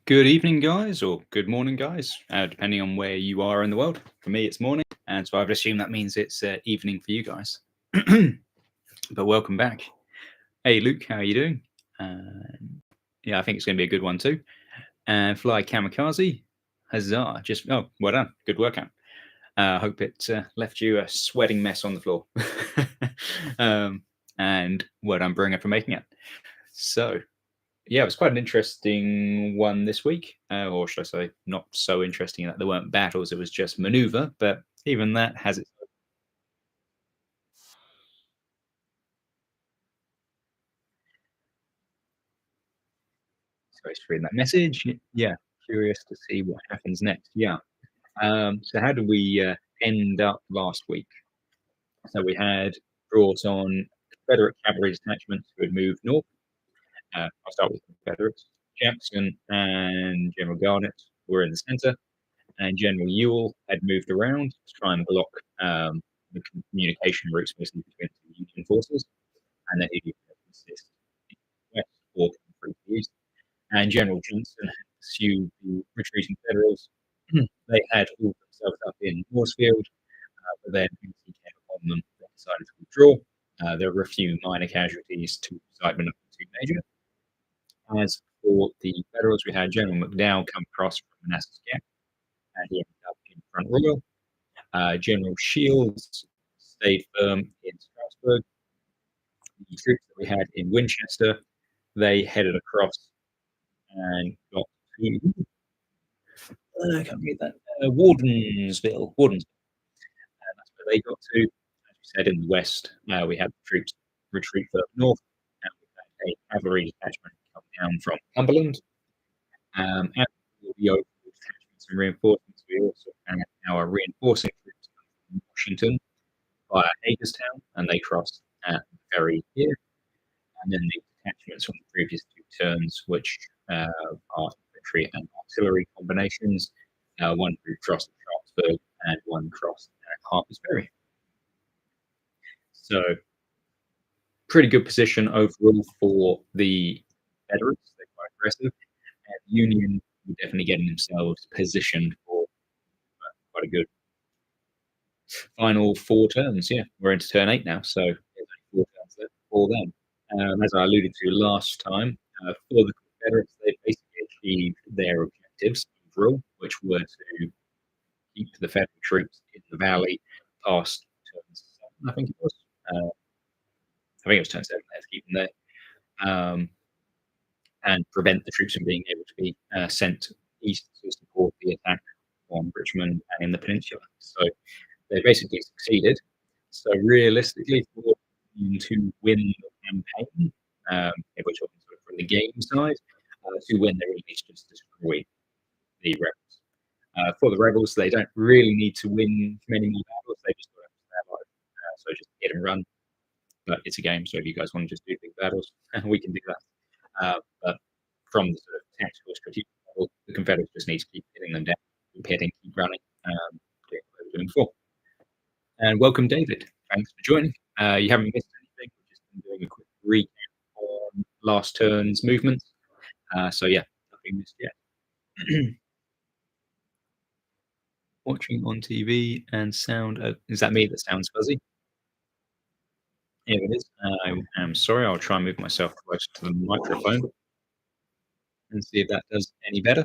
Good evening, guys, or good morning, guys, depending on where you are in the world. For me, it's morning, and so I would assume that means it's evening for you guys. But welcome back. Hey, Luke, how are you doing? Yeah, I think it's going to be a good one too. And Fly Kamikaze, huzzah! Well done, good workout. Hope it left you a sweating mess on the floor. And well done, Bringer, for making it. So, yeah, it was quite an interesting one this week, or should I say, not so interesting that there weren't battles; it was just maneuver. But even that has its. Sorry for reading that message. Yeah, curious to see what happens next. Yeah. So how did we end up last week? So we had brought on Confederate cavalry detachments who had moved north. I'll start with Confederates. Jackson and General Garnett were in the center, and General Ewell had moved around to try and block the communication routes mostly between the Union forces, and then he assist in the west or come through the east. And General Johnson had pursued the retreating Federals. They had hauled themselves up in Mooresfield, but then as he came upon them, they decided to withdraw. There were a few minor casualties, two side, but nothing too major. As for the Federals, we had General McDowell come across from Manassas Gap, and he ended up in Front Royal. General Shields stayed firm in Strasbourg. The troops that we had in Winchester, they headed across and got to I can't read that Wardensville. And that's where they got to. As we said, in the west, we had the troops retreat further north, and we had a cavalry detachment come down from Cumberland. And the overall detachments and reinforcements, we also had our reinforcing troops from Washington via Hagerstown, and they crossed at the ferry here. And then the detachments from the previous two turns, which are infantry and artillery combinations, one who crossed Sharpsburg and one crossed Harper's Ferry. So, pretty good position overall for the Confederates. They're quite aggressive, and the Union were definitely getting themselves positioned for quite a good final four turns. Yeah, we're into turn 8 now, so there's only 4 turns left for them. As I alluded to last time, for the Confederates, they basically achieved their objectives overall, which were to keep the Federal troops in the valley past turn 7, I think it was. I think it was turn 7, they had to keep them there, and prevent the troops from being able to be sent east to support the attack on Richmond and in the peninsula. So they basically succeeded. So realistically, for them to win the campaign, if we're talking sort of from the game side, to win, they really need to just destroy the rebels. For the rebels, they don't really need to win many more battles. They just got to stay alive. So just hit and run. But it's a game, so if you guys want to just do big battles, we can do that. But from the sort of tactical strategic level, the Confederates just need to keep hitting them down, keep hitting, keep running, doing what they were doing before. And welcome, David. Thanks for joining. You haven't missed anything. We've just been doing a quick recap on last turn's movements. So yeah, nothing missed yet. Watching on TV and sound. Is that me that sounds fuzzy? Yeah, it is. I am sorry. I'll try and move myself closer to the microphone and see if that does any better.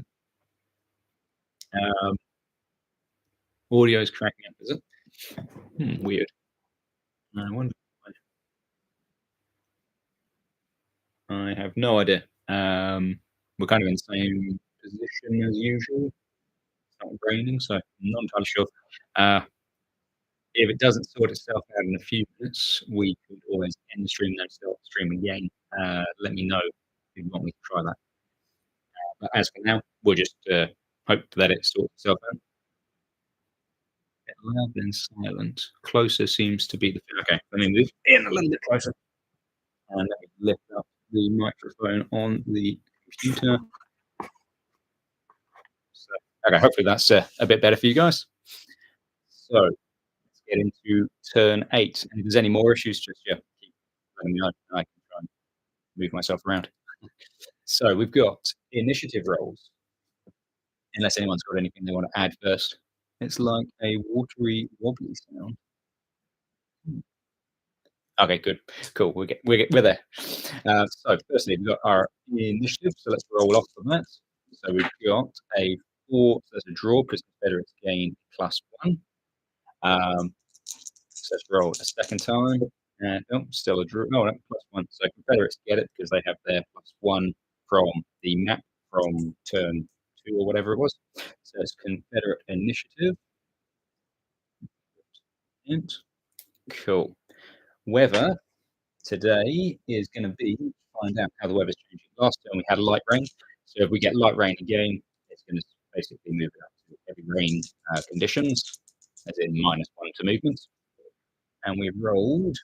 Audio is cracking up, is it? Weird. I wonder. I have no idea. We're kind of in the same position as usual. It's not raining, so I'm not entirely sure. If it doesn't sort itself out in a few minutes, we could always end the stream and start the stream again. Let me know if you want me to try that. But as for now, we'll just hope that it sorts itself out. Loud and silent. Closer seems to be the. Okay, let me move in a little bit closer. And let me lift up the microphone on the computer. So, okay, hopefully that's a bit better for you guys. So let's get into turn 8. And if there's any more issues, just keep letting me know. I can try and move myself around. So we've got initiative rolls. Unless anyone's got anything they want to add first. It's like a watery, wobbly sound. Hmm. Okay, good. Cool. We're there. So firstly, we've got our initiative. So let's roll off from that. So we've got a 4. So that's a draw because Confederates gain +1. So let's roll a second time. And oh, still a draw. No, no, +1. So Confederates get it because they have their +1 from the map from turn 2 or whatever it was. So it's Confederate initiative. And cool. Weather today is going to be find out how the weather's changing. Last time we had light rain, so if we get light rain again, it's going to basically move it up to heavy rain conditions, as in -1 to movement. And we rolled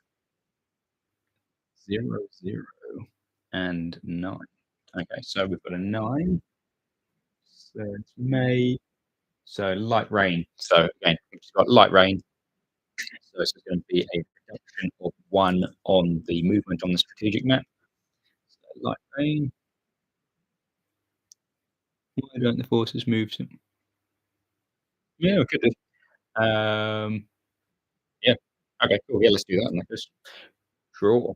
0, 0, and 9. Okay, so we've got a 9. So it's May. So light rain. So again, we've just got light rain. So this is going to be a reduction of 1 on the movement on the strategic map. So light rain. Why don't the forces move to? Yeah, we could do. Yeah. Okay, cool. Yeah, let's do that. Like this. Draw.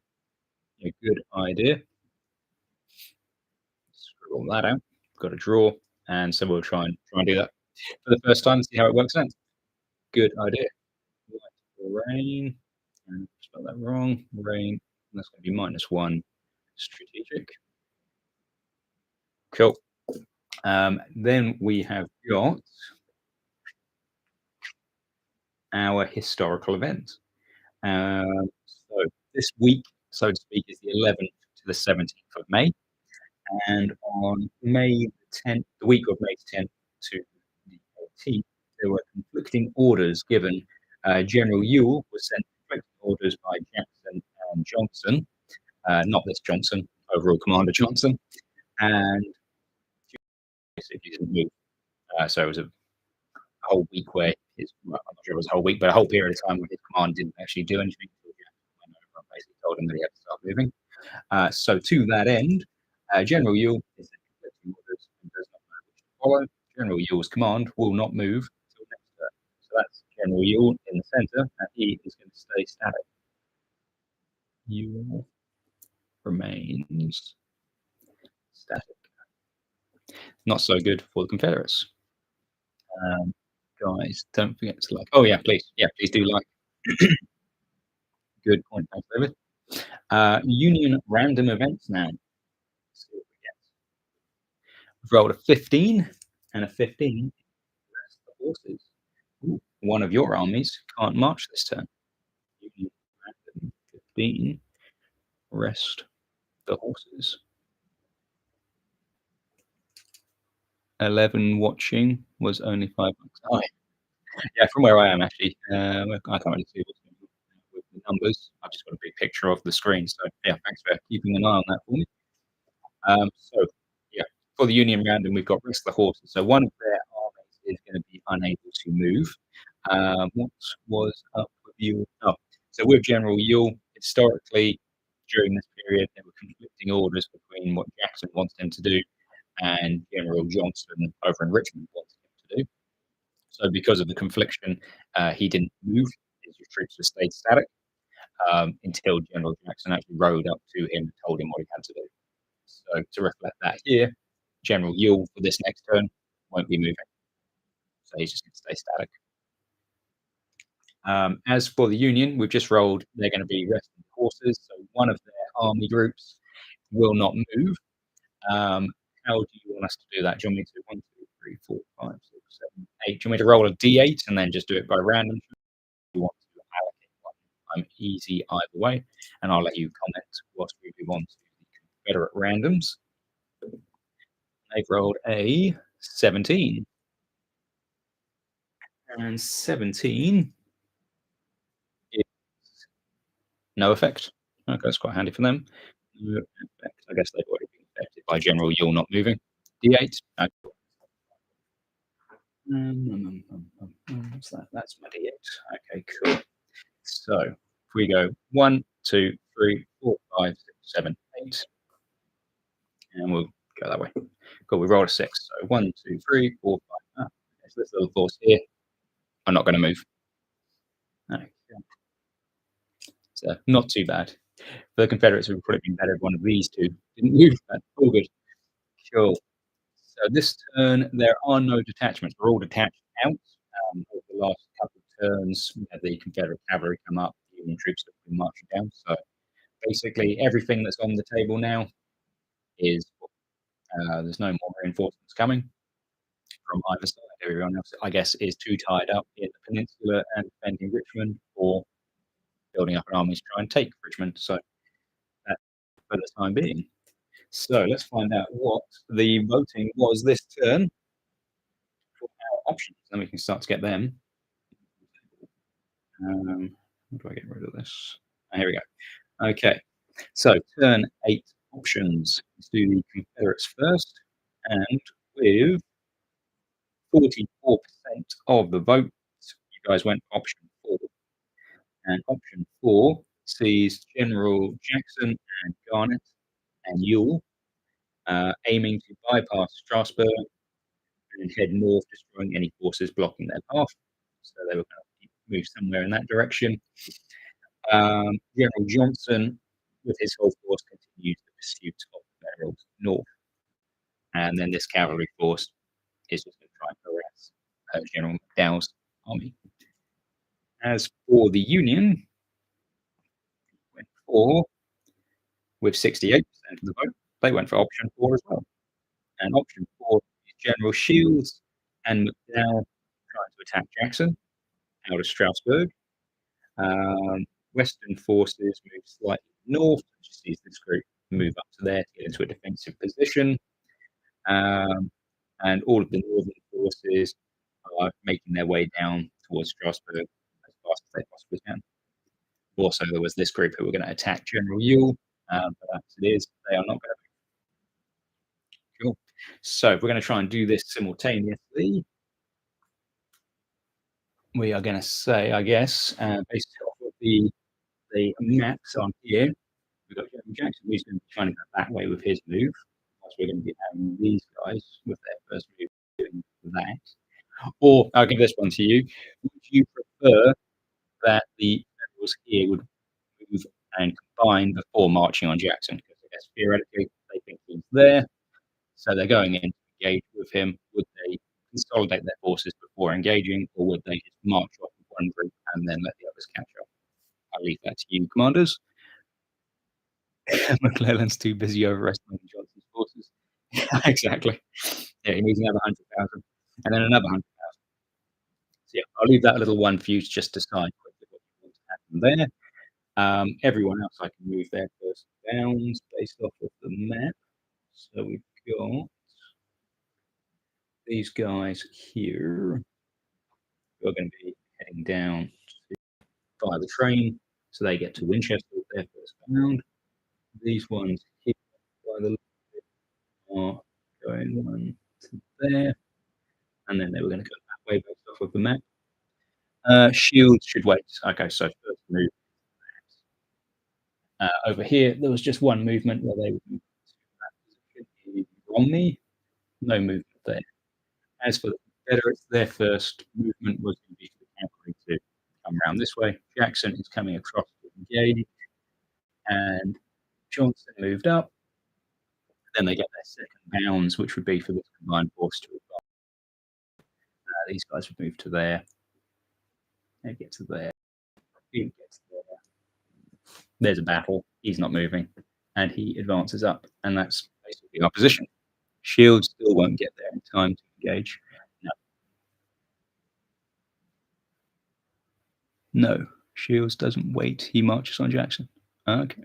A good idea. Scroll that out. Got a draw, and so we'll try and do that for the first time and see how it works out. Good idea. Rain. And spell that wrong. Rain. That's going to be -1 strategic. Cool. Then we have got our historical event. So this week, so to speak, is the 11th to the 17th of May. And on May the 10th, the week of May 10th to the 18th, there were conflicting orders given. General Ewell was sent conflicting orders by Jackson and Johnson, not this Johnson, overall Commander Johnson, and basically didn't move. So it was a whole week where well, I'm not sure it was a whole week, but a whole period of time where his command didn't actually do anything. Basically told him that he had to start moving. So to that end, General Ewell is conflicting orders and does not know which to follow. General Ewell's command will not move until next turn. So that's General Ewell in the center, and he is going to stay static. Ewell remains static. Not so good for the Confederates. Guys, don't forget to like. Oh yeah, please do like. Good point, thanks, David. Union random events now. Let's see what we get. We've rolled a 15 and a 15. Rest the horses. Ooh, one of your armies can't march this turn. Union random 15. Rest the horses. 11 watching was only $5. Oh, yeah, from where I am actually, I can't really see what's going on with the numbers. I've just got a big picture of the screen. So yeah, thanks for keeping an eye on that for me. So yeah, for the Union random, we've got Rest the Horses. So one of their armies is going to be unable to move. What was up with you? Oh, so with General Ewell, historically during this period, there were conflicting orders between what Jackson wants him to do and General Johnston over in Richmond wants him to do. So because of the confliction, he didn't move. His troops were stayed static until General Jackson actually rode up to him and told him what he had to do. So to reflect that here, General Ewell for this next turn won't be moving. So he's just going to stay static. As for the Union, we've just rolled, they're going to be resting horses. So one of their army groups will not move. How do you want us to do that? Do you want me to 1, 2, 3, 4, 5, 6, 7, 8? Do you want me to roll a d8 and then just do it by random? Do you want to allocate one? I'm easy either way, and I'll let you comment whilst we move on to the Confederate randoms. They've rolled a 17. And 17 is no effect. Okay, that's quite handy for them. No effect. I guess they've already been affected by General Ewell not moving. D8. What's that? That's my D8. Okay, cool. So if we go 1, 2, 3, 4, 5, 6, 7, 8, and we'll go that way. Cool. We rolled a 6. So 1, 2, 3, 4, 5. So this little force here, I'm not going to move. Okay. So not too bad. For the Confederates, it would probably been better if one of these two didn't move. That's all good. Cool. So this turn, there are no detachments. We're all detached out. Over the last couple of turns, we had the Confederate cavalry come up, the Union troops have been marching down. So basically, everything that's on the table now is there's no more reinforcements coming from either side. Everyone else, I guess, is too tied up in the peninsula and defending Richmond, or building up an army to try and take Richmond. So that's for the time being. So let's find out what the voting was this turn for our options. Then we can start to get them. How do I get rid of this? Here we go. Okay. So turn 8 options. Let's do the Confederates first. And with 44% of the vote, you guys went for option 4. And option 4 sees General Jackson and Garnett and Ewell aiming to bypass Strasbourg and head north, destroying any forces blocking their path. So they were going to move somewhere in that direction. General Johnson, with his whole force, continues the pursuit of the Federals north. And then this cavalry force is just going to try and harass General McDowell's army. As for the Union, went for, with 68% of the vote, they went for option 4 as well. And option 4 is General Shields and McDowell trying to attack Jackson out of Strasbourg. Western forces move slightly north, which sees this group move up to there to get into a defensive position. And all of the northern forces are making their way down towards Strasbourg as fast as they possibly can. Also, there was this group who were going to attack General Ewell, but as it is, they are not going to. Cool. So we're going to try and do this simultaneously. We are going to say, I guess, based off of the maps on here, we've got General Jackson, who's going to be trying to go that way with his move. Plus, we're going to be having these guys with their first move doing that. Or I'll give this one to you. Would you prefer that the Federals here would move and combine before marching on Jackson? Because I guess theoretically they think he's there, so they're going in to engage with him. Would they consolidate their forces before engaging, or would they just march off with one group and then let the others catch up? I'll leave that to you, commanders. McClellan's too busy overestimating Johnson's forces. Exactly. Yeah, he needs another 100,000 and then another 100,000. So yeah, I'll leave that little one for you to just decide quickly what you want to happen there. Everyone else, I can move their first bounds based off of the map. So we've got these guys here who are going to be heading down by the train, so they get to Winchester with their first bound. These ones here by the are going one to there, and then they were going to go that way based off of the map. Shields should wait. Okay, so first move. Over here, there was just one movement where they would move to that position. Romney, no movement there. As for the Confederates, their first movement was going to be for the cavalry to come around this way. Jackson is coming across to engage, and Johnson moved up. Then they get their second bounds, which would be for the combined force to advance. These guys would move to there. They get to there. He gets there. There's a battle. He's not moving, and he advances up, and that's basically our position. Shields still won't get there in time to engage. No, Shields doesn't wait. He marches on Jackson. Okay.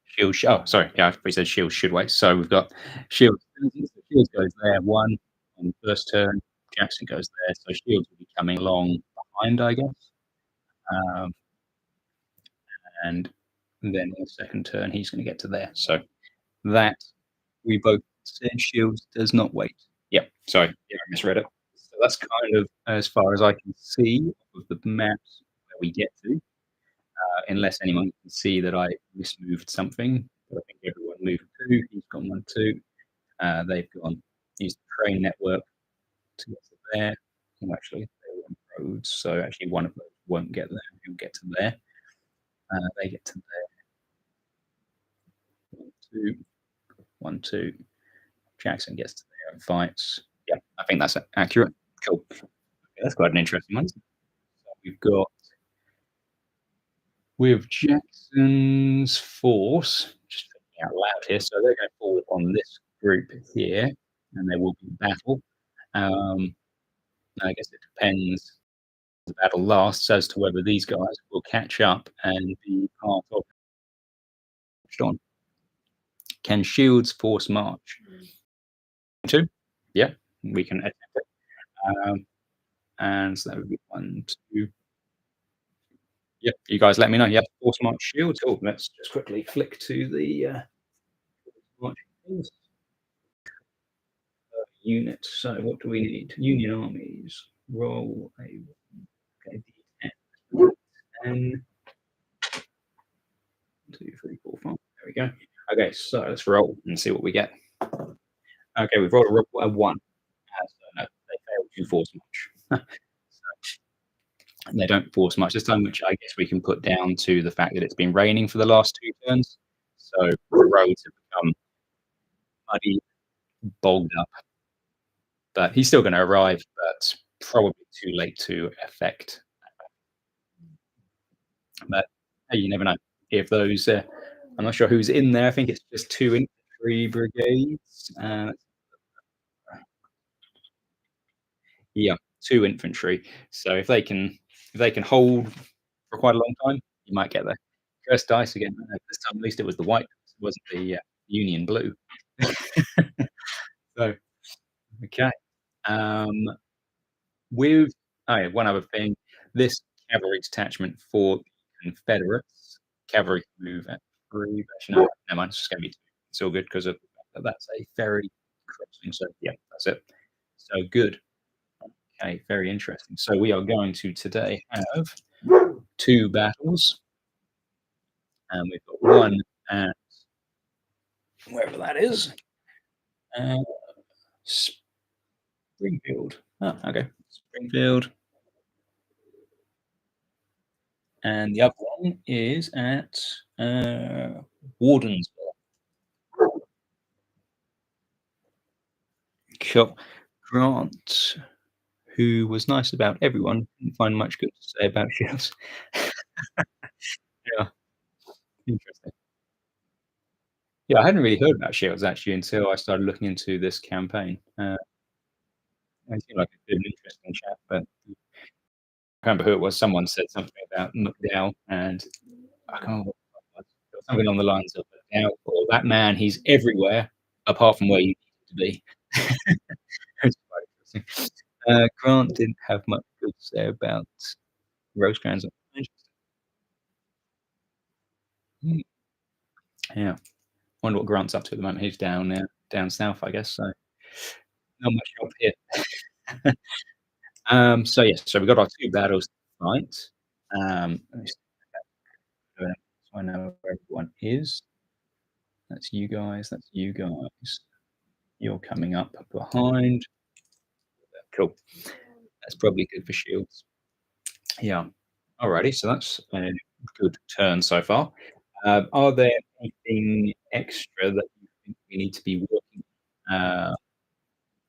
Shields. Oh, sorry. Yeah, we said Shields should wait. So we've got Shields. Shields goes there one on the first turn. Jackson goes there. So Shields will be coming along behind, I guess. And then in the second turn, he's going to get to there. So that we both said Shields does not wait. Yep. Sorry. Yeah, I misread it. So that's kind of as far as I can see of the maps where we get to. unless anyone can see that I mismoved something. But I think everyone moved two. He's gone one, two. They've gone. Use the train network to get to there. Oh, actually, they're on roads, so actually one of those won't get there. He'll get to there. They get to there. One, two, one, two. Jackson gets to there and fights. Yeah, I think that's accurate. Cool. Okay, that's quite an interesting one. So we've got with Jackson's force, just thinking out loud here, so they're going to fall on this group here, and there will be battle. I guess it depends the battle lasts as to whether these guys will catch up and be part of on. Can shields force march? Two? Yeah, we can attempt it. And so that would be one, two. Yeah, you guys let me know. Yeah, force march shields. Oh, let's just quickly flick to the marching things. Unit. So what do we need? Union armies. Roll a okay, D10. 10. 2, 3, 4, 5. There we go. Okay, so let's roll and see what we get. Okay, we've rolled a 1. So no, they failed to force much. So, they don't force much this time, which I guess we can put down to the fact that it's been raining for the last 2 turns. So the roads have become muddy, bogged up. But he's still going to arrive, but probably too late to affect. But hey, you never know. If those, I'm not sure who's in there. I think it's just 2 infantry brigades. Yeah, 2 infantry. So if they can hold for quite a long time, you might get there. First dice again. This time, at least it was the white. It wasn't the Union blue. So okay. With one other thing, this cavalry detachment for Confederates, cavalry can move at 3. Actually, no, never mind. It's just going to be 2. It's all good because of that's a ferry crossing. So yeah, that's it. So good. Okay, very interesting. So we are going to today have 2 battles, and we've got one at wherever that is, uh, Springfield. Oh, okay, Springfield, and the other one is at Wardensville. Cool. Grant, who was nice about everyone, didn't find much good to say about Shields. Yeah, interesting. Yeah, I hadn't really heard about Shields actually until I started looking into this campaign. It seemed like a good, interesting chat, but I can't remember who it was. Someone said something about McDowell, and I can't remember what it was. It was something along the lines of McDowell, or that man, he's everywhere apart from where you need him to be. It's quite interesting. Grant didn't have much good to say about Rosecrans. Hmm, yeah. Wonder what Grant's up to at the moment. He's down south, I guess, so not much help here. So yes, so we've got our 2 battles tonight. Let me so I know where everyone is. That's you guys, that's you guys. You're coming up behind. Cool. That's probably good for shields. Yeah. Alrighty, so that's a good turn so far. Are there anything extra that you think we need to be working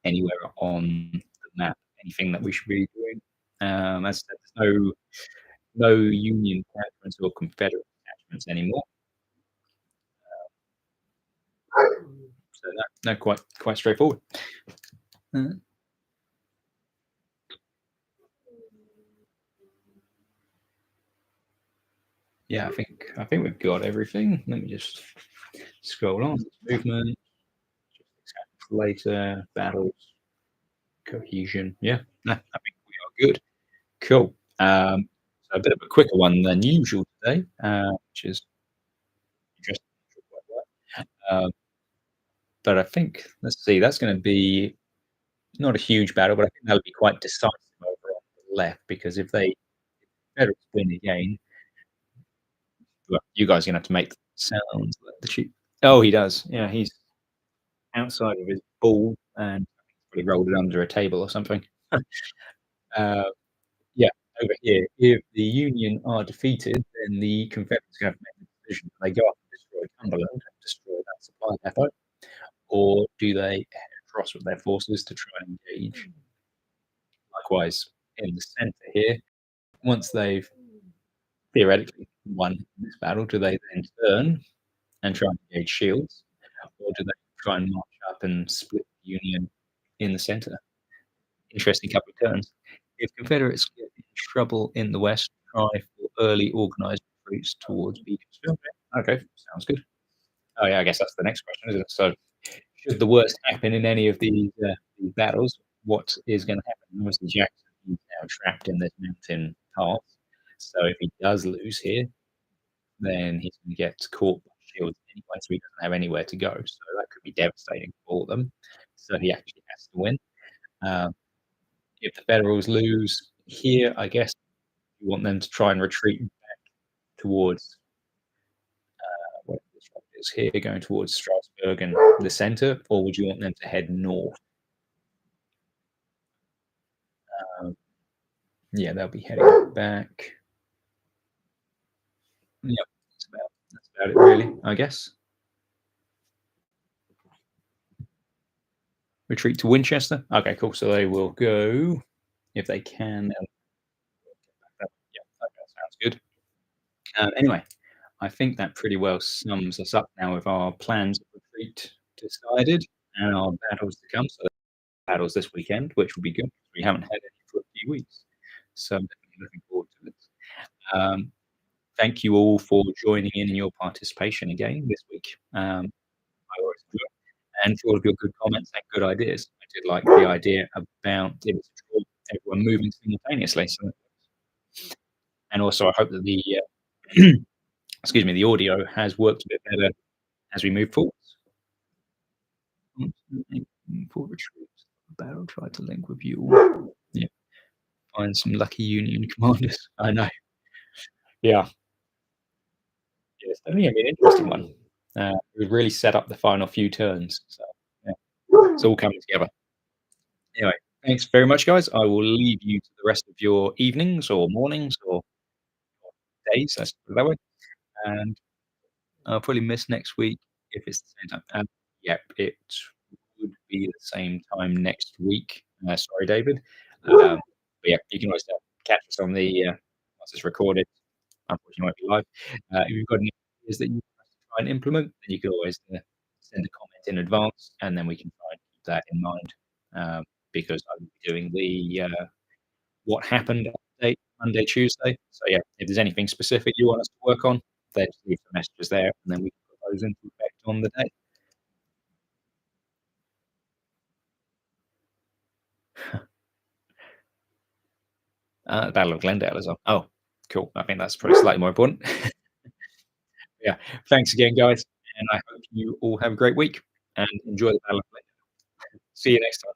anywhere on the map? Anything that we should be doing? As I said, there's no Union attachments or Confederate attachments anymore. So no, quite straightforward. Yeah, I think we've got everything. Let me just scroll on. Movement, later, battles, cohesion. Yeah, no, I think we are good. Cool. So a bit of a quicker one than usual today, which is interesting. But I think let's see, that's going to be not a huge battle, but I think that'll be quite decisive over on the left because if they Confederates win again, You guys are gonna have to make sounds like the cheap. Oh, he does. Yeah, he's outside of his ball and probably rolled it under a table or something. Uh, yeah, over here, if the Union are defeated, then the Confederates are gonna have to make the decision. Do they go up and destroy Cumberland and destroy that supply depot, or do they head across with their forces to try and engage? Likewise, in the center here, once they've theoretically won this battle, do they then turn and try and engage Shields, or do they try and march up and split the Union in the center? Interesting couple of turns. If Confederates get in trouble in the west, try for early organized retreats towards Beaconsfield. Okay, sounds good. Oh yeah, I guess that's the next question, isn't it? So, should the worst happen in any of these battles, what is going to happen? Obviously, Jackson is now trapped in this mountain pass. So if he does lose here, then he's going to get caught by shields anyway, so he doesn't have anywhere to go. So that could be devastating for them. So he actually has to win. Um, if the Federals lose here, I guess you want them to try and retreat back towards what this road is here, going towards Strasbourg and the center, or would you want them to head north? Um, yeah, they'll be heading back. Yep, that's about it, really, I guess. Retreat to Winchester. Okay, cool. So they will go if they can. Yeah, okay, sounds good. Anyway, I think that pretty well sums us up now with our plans of retreat decided and our battles to come. So battles this weekend, which will be good. We haven't had any for a few weeks, so I'm definitely looking forward to it. Um, thank you all for joining in and your participation again this week. I always enjoy it. And for all of your good comments and good ideas. I did like the idea about if it's a draw, everyone moving simultaneously. So, and also, I hope that the excuse me, the audio has worked a bit better as we move forward. For retreat, battle tried to link with you. Yeah, find some lucky Union commanders. I know. Yeah, yeah, it's definitely gonna be an interesting one. It would really set up the final few turns. So yeah, it's all coming together. Anyway, thanks very much, guys. I will leave you to the rest of your evenings or mornings or days, let's put it that way. And I'll probably miss next week if it's the same time. Yep, it would be the same time next week. Sorry, David. But yeah, you can always catch us on the once it's recorded. Unfortunately, it won't be live. If you've got any ideas that you want us to try and implement, then you can always send a comment in advance, and then we can try and keep that in mind. Because I will be doing the what happened update Monday, Tuesday. So yeah, if there's anything specific you want us to work on, then just leave the messages there, and then we can put those into effect on the day. Battle of Glendale as well. Oh, cool. I think that's probably slightly more important. Yeah. Thanks again, guys, and I hope you all have a great week and enjoy the Battle of Glendale. See you next time.